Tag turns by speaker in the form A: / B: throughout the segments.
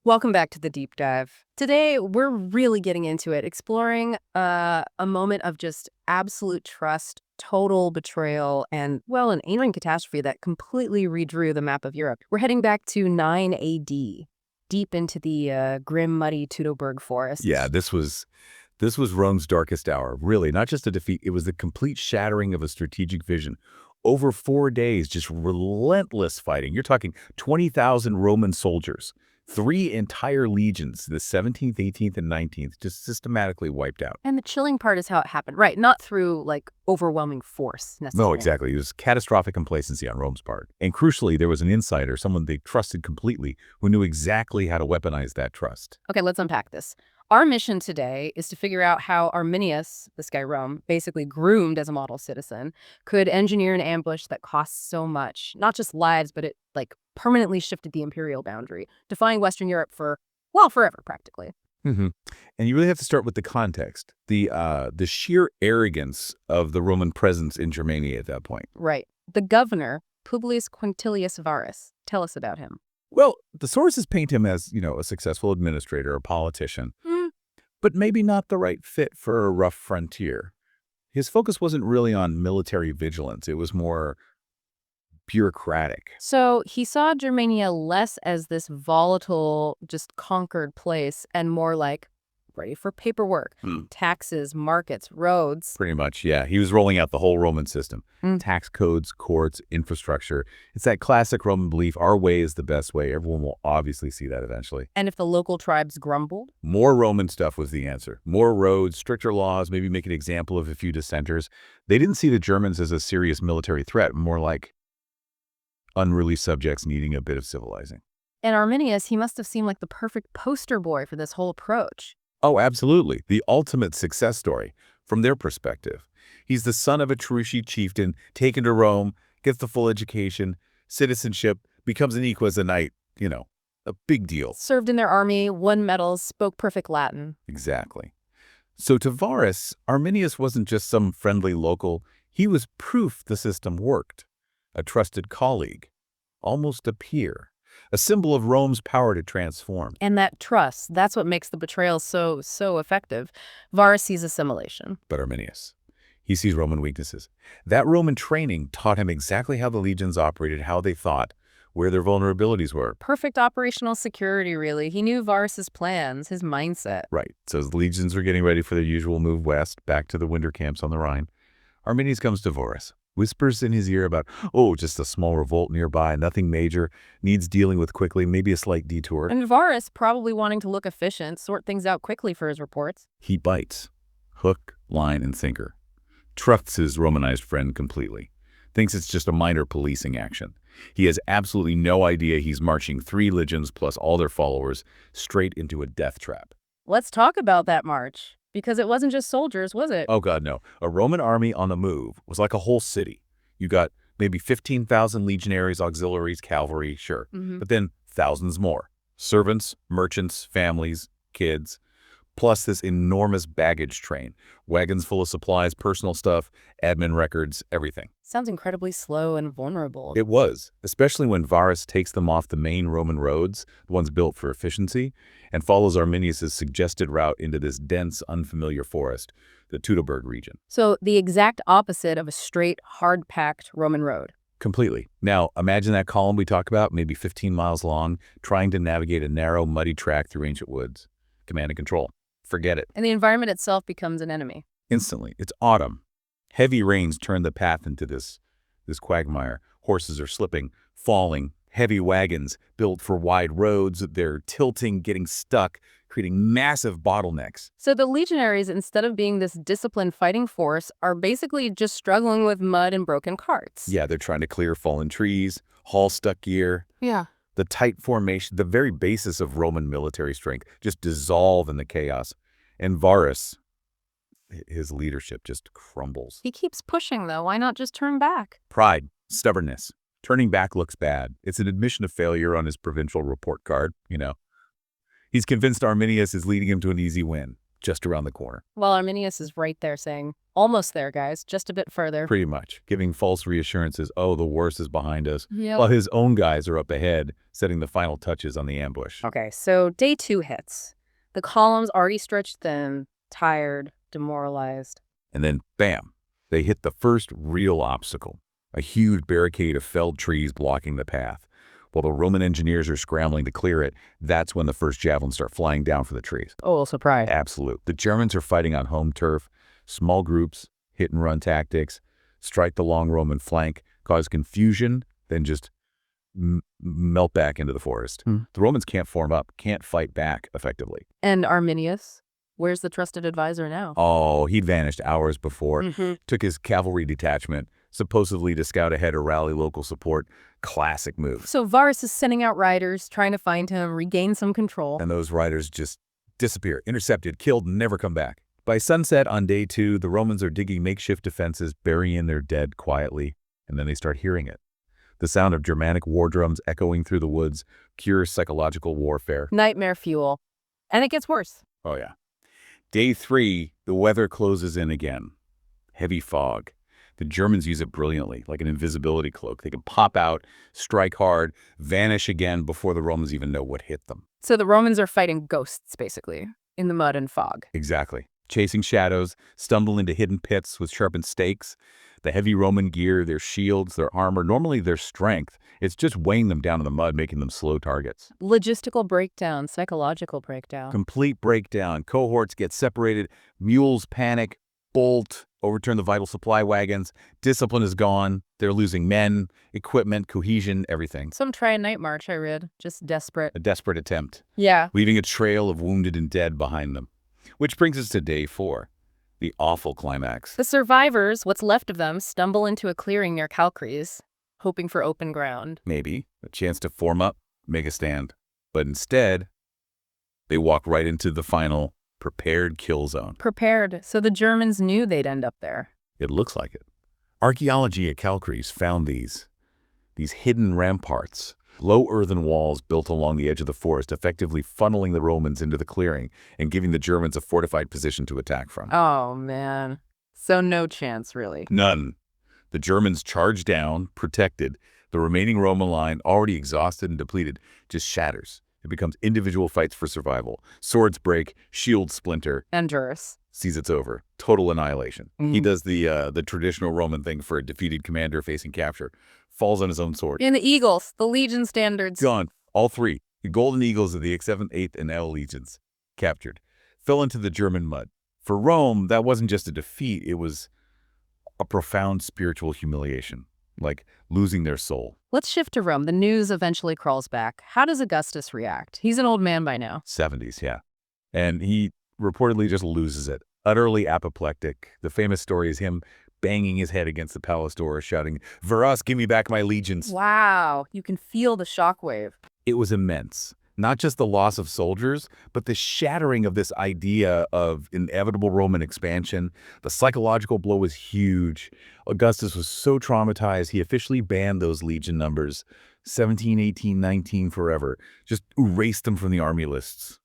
A: Welcome back to the deep dive. Today, we're really getting into it, exploring a moment of just absolute trust, total betrayal, and, well, an alien catastrophe that completely redrew the map of Europe. We're heading back to 9 AD, deep into the grim, muddy Teutoburg
B: Yeah,
A: forests.
B: this was Rome's darkest hour. Really, not just a defeat, it was the complete shattering of a strategic vision. Over 4 days, just relentless fighting. You're talking 20,000 Roman soldiers, 3 entire legions, the 17th, 18th, and 19th, just systematically wiped out.
A: And the chilling part is how it happened, right? Not through, like, overwhelming force,
B: No,
A: necessarily.
B: exactly. It was catastrophic complacency on Rome's part. And crucially, there was an insider, someone they trusted completely, who knew exactly how to weaponize that trust.
A: Okay, let's unpack this. Our mission today is to figure out how Arminius, this guy Rome, basically groomed as a model citizen, could engineer an ambush that costs so much, not just lives, but it like permanently shifted the imperial boundary, defying Western Europe for, well, forever, practically.
B: hmm And you really have to start with the context, the sheer arrogance of the Roman presence in Germania at that point.
A: Right. The governor, Publius Quintilius Varus. Tell us about him.
B: Well, the sources paint him as, a successful administrator, a politician,
A: Hmm.
B: but maybe not the right fit for a rough frontier. His focus wasn't really on military vigilance. It was more bureaucratic.
A: So he saw Germania less as this volatile, just conquered place and more like ready for paperwork, taxes, markets, roads.
B: Pretty much, yeah. He was rolling out the whole Roman system.
A: Mm.
B: Tax codes, courts, infrastructure. It's that classic Roman belief, our way is the best way. Everyone will obviously see that eventually.
A: And if the local tribes grumbled?
B: More Roman stuff was the answer. More roads, stricter laws, maybe make an example of a few dissenters. They didn't see the Germans as a serious military threat, more like unruly subjects needing a bit of civilizing.
A: And Arminius, he must have seemed like the perfect poster boy for this whole approach.
B: Oh, absolutely. The ultimate success story from their perspective. He's the son of a Cherushi chieftain, taken to Rome, gets the full education, citizenship, becomes an equus a knight, a big deal.
A: Served in their army, won medals, spoke perfect Latin.
B: Exactly. So to Varus, Arminius wasn't just some friendly local. He was proof the system worked. A trusted colleague, almost a peer, a symbol of Rome's power to transform.
A: And that trust, that's what makes the betrayal so effective. Varus sees assimilation.
B: But Arminius, he sees Roman weaknesses. That Roman training taught him exactly how the legions operated, how they thought, where their vulnerabilities were.
A: Perfect operational security, really. He knew Varus's plans, his mindset.
B: Right. So as the legions were getting ready for their usual move west, back to the winter camps on the Rhine, Arminius comes to Varus, whispers in his ear about, just a small revolt nearby, nothing major, needs dealing with quickly, maybe a slight detour.
A: And Varus, probably wanting to look efficient, sort things out quickly for his reports.
B: He bites. Hook, line, and sinker. Trusts his Romanized friend completely. Thinks it's just a minor policing action. He has absolutely no idea he's marching 3 legions plus all their followers straight into a death trap.
A: Let's talk about that march. Because it wasn't just soldiers, was it?
B: Oh, God, no. A Roman army on the move was like a whole city. You got maybe 15,000 legionaries, auxiliaries, cavalry, sure. But then thousands more. Servants, merchants, families, kids. Plus this enormous baggage train. Wagons full of supplies, personal stuff, admin records, everything.
A: Sounds incredibly slow and vulnerable.
B: It was, especially when Varus takes them off the main Roman roads, the ones built for efficiency, and follows Arminius' suggested route into this dense, unfamiliar forest, the Teutoburg region.
A: So the exact opposite of a straight, hard-packed Roman road.
B: Completely. Now, imagine that column we talk about, maybe 15 miles long, trying to navigate a narrow, muddy track through ancient woods. Command and control. Forget it.
A: And the environment itself becomes an enemy.
B: Instantly. It's autumn. Heavy rains turn the path into this quagmire. Horses are slipping, falling. Heavy wagons built for wide roads. They're tilting, getting stuck, creating massive bottlenecks.
A: So the legionaries, instead of being this disciplined fighting force, are basically just struggling with mud and broken carts.
B: Yeah, they're trying to clear fallen trees, haul stuck gear.
A: Yeah.
B: The tight formation, the very basis of Roman military strength, just dissolve in the chaos. And Varus, his leadership just crumbles.
A: He keeps pushing, though. Why not just turn back?
B: Pride, stubbornness. Turning back looks bad. It's an admission of failure on his provincial report card, He's convinced Arminius is leading him to an easy win. just around the corner.
A: While Arminius is right there saying, almost there, guys, just a bit further.
B: Pretty much, giving false reassurances, oh, the worst is behind us,
A: Yep.
B: while his own guys are up ahead, setting the final touches on the ambush.
A: Okay, so day 2 hits. The column's already stretched thin, tired, demoralized.
B: And then, bam, they hit the first real obstacle, a huge barricade of felled trees blocking the path. While the Roman engineers are scrambling to clear it, that's when the first javelins start flying down for the trees.
A: Oh, surprise.
B: Absolute. The Germans are fighting on home turf, small groups, hit-and-run tactics, strike the long Roman flank, cause confusion, then just melt back into the forest. The Romans can't form up, can't fight back effectively.
A: And Arminius? Where's the trusted advisor now?
B: Oh, he'd vanished hours before, took his cavalry detachment, supposedly to scout ahead or rally local support. Classic move.
A: So Varus is sending out riders, trying to find him, regain some control.
B: And those riders just disappear, intercepted, killed, and never come back. By sunset on day 2, the Romans are digging makeshift defenses, burying their dead quietly, and then they start hearing it. The sound of Germanic war drums echoing through the woods, pure psychological warfare.
A: Nightmare fuel. And it gets worse.
B: Oh, yeah. Day 3, the weather closes in again. Heavy fog. The Germans use it brilliantly, like an invisibility cloak. They can pop out, strike hard, vanish again before the Romans even know what hit them.
A: So the Romans are fighting ghosts, basically, in the mud and fog.
B: Exactly. Chasing shadows, stumble into hidden pits with sharpened stakes. The heavy Roman gear, their shields, their armor, normally their strength, it's just weighing them down in the mud, making them slow targets.
A: Logistical breakdown, psychological breakdown.
B: Complete breakdown. Cohorts get separated, mules panic, bolt, overturn the vital supply wagons. Discipline is gone. They're losing men, equipment, cohesion, everything.
A: Some try a night march, I read. Just desperate.
B: A desperate attempt.
A: Yeah.
B: Leaving a trail of wounded and dead behind them. Which brings us to day 4, the awful climax.
A: The survivors, what's left of them, stumble into a clearing near Calcries, hoping for open ground.
B: Maybe a chance to form up, make a stand. But instead, they walk right into the final prepared kill zone.
A: Prepared, so the Germans knew they'd end up there.
B: It looks like it. Archaeology at Calcries found these hidden ramparts, low earthen walls built along the edge of the forest, effectively funneling the Romans into the clearing and giving the Germans a fortified position to attack from.
A: Oh, man. So no chance, really.
B: None. The Germans charge down, protected. The remaining Roman line, already exhausted and depleted, just shatters. It becomes individual fights for survival. Swords break, shields splinter.
A: And Juris.
B: Sees it's over. Total annihilation. He does the traditional Roman thing for a defeated commander facing capture. Falls on his own sword.
A: And the Eagles, the Legion standards.
B: Gone. All 3. The Golden Eagles of the 7th, 8th, and L legions. Captured. Fell into the German mud. For Rome, that wasn't just a defeat. It was a profound spiritual humiliation. Like losing their soul.
A: Let's shift to Rome. The news eventually crawls back. How does Augustus react? He's an old man by now.
B: 70s, yeah. And he reportedly just loses it. Utterly apoplectic. The famous story is him banging his head against the palace door, shouting, "Varus, give me back my legions."
A: Wow, you can feel the shockwave.
B: It was immense. Not just the loss of soldiers, but the shattering of this idea of inevitable Roman expansion. The psychological blow was huge. Augustus was so traumatized, he officially banned those legion numbers. 17, 18, 19 forever. Just erased them from the army lists.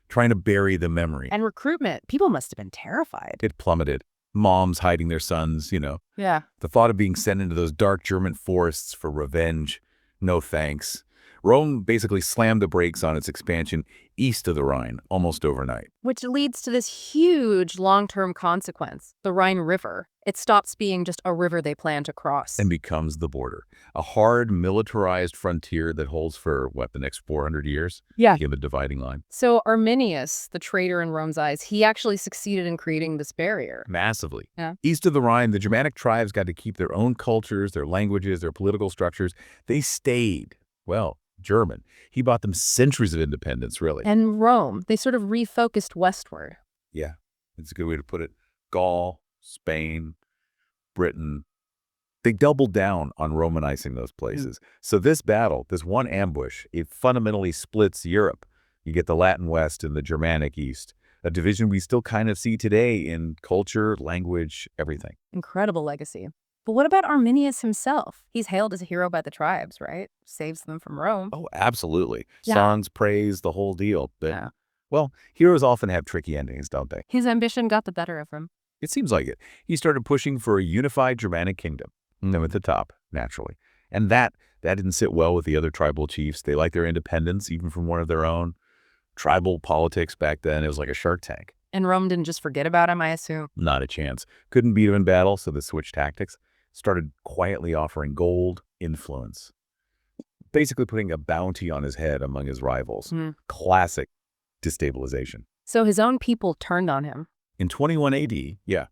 B: Trying to bury the memory.
A: And recruitment, people must have been terrified.
B: It plummeted. Moms hiding their sons,
A: Yeah.
B: The thought of being sent into those dark German forests for revenge. No thanks. Rome basically slammed the brakes on its expansion east of the Rhine almost overnight.
A: Which leads to this huge long-term consequence, the Rhine River. It stops being just a river they plan to cross.
B: And becomes the border. A hard, militarized frontier that holds for, the next 400 years?
A: Yeah.
B: Became a dividing line.
A: So Arminius, the traitor in Rome's eyes, he actually succeeded in creating this barrier.
B: Massively.
A: Yeah.
B: East of the Rhine, the Germanic tribes got to keep their own cultures, their languages, their political structures. They stayed, German. He bought them centuries of independence, really.
A: And Rome, they sort of refocused westward.
B: Yeah, it's a good way to put it. Gaul, Spain, Britain, they doubled down on Romanizing those places. So this battle, this one ambush, it fundamentally splits Europe. You get the Latin West and the Germanic East, a division we still kind of see today in culture, language, everything.
A: Incredible legacy. But what about Arminius himself? He's hailed as a hero by the tribes, right? Saves them from Rome.
B: Oh, absolutely.
A: Yeah.
B: Songs, praise, the whole deal. But,
A: Yeah.
B: Well, heroes often have tricky endings, don't they?
A: His ambition got the better of him.
B: It seems like it. He started pushing for a unified Germanic kingdom. And them at the top, naturally. And that didn't sit well with the other tribal chiefs. They liked their independence, even from one of their own. Tribal politics back then, it was like a shark tank.
A: And Rome didn't just forget about him, I assume.
B: Not a chance. Couldn't beat him in battle, so they switched tactics. Started quietly offering gold, influence. Basically putting a bounty on his head among his rivals. Classic destabilization.
A: So his own people turned on him.
B: In 21 AD, yeah,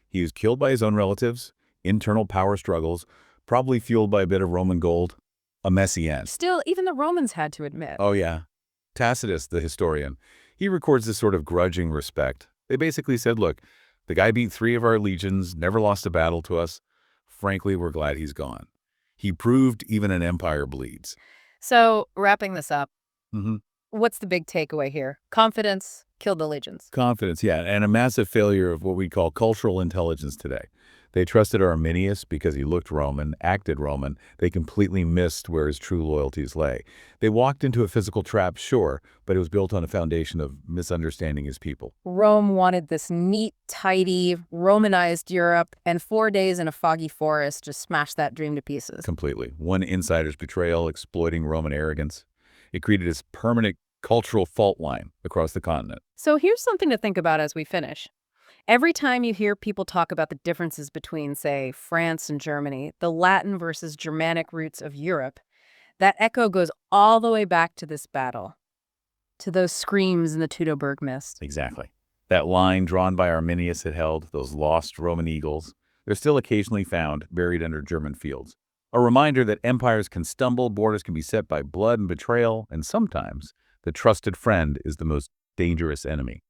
B: he was killed by his own relatives, internal power struggles, probably fueled by a bit of Roman gold, a messy end.
A: Still, even the Romans had to admit.
B: Oh yeah. Tacitus, the historian, he records this sort of grudging respect. They basically said, look, the guy beat 3 of our legions, never lost a battle to us. Frankly, we're glad he's gone. He proved even an empire bleeds.
A: So, wrapping this up,
B: Mm-hmm.
A: what's the big takeaway here? Confidence killed the legions.
B: Confidence, yeah, and a massive failure of what we call cultural intelligence today. They trusted Arminius because he looked Roman, acted Roman. They completely missed where his true loyalties lay. They walked into a physical trap, sure, but it was built on a foundation of misunderstanding his people.
A: Rome wanted this neat, tidy, Romanized Europe, and 4 days in a foggy forest just smashed that dream to pieces.
B: Completely. One insider's betrayal, exploiting Roman arrogance. It created this permanent cultural fault line across the continent.
A: So here's something to think about as we finish. Every time you hear people talk about the differences between, say, France and Germany, the Latin versus Germanic roots of Europe, that echo goes all the way back to this battle, to those screams in the Teutoburg mist.
B: Exactly. That line drawn by Arminius had held, those lost Roman eagles, they're still occasionally found buried under German fields. A reminder that empires can stumble, borders can be set by blood and betrayal, and sometimes the trusted friend is the most dangerous enemy.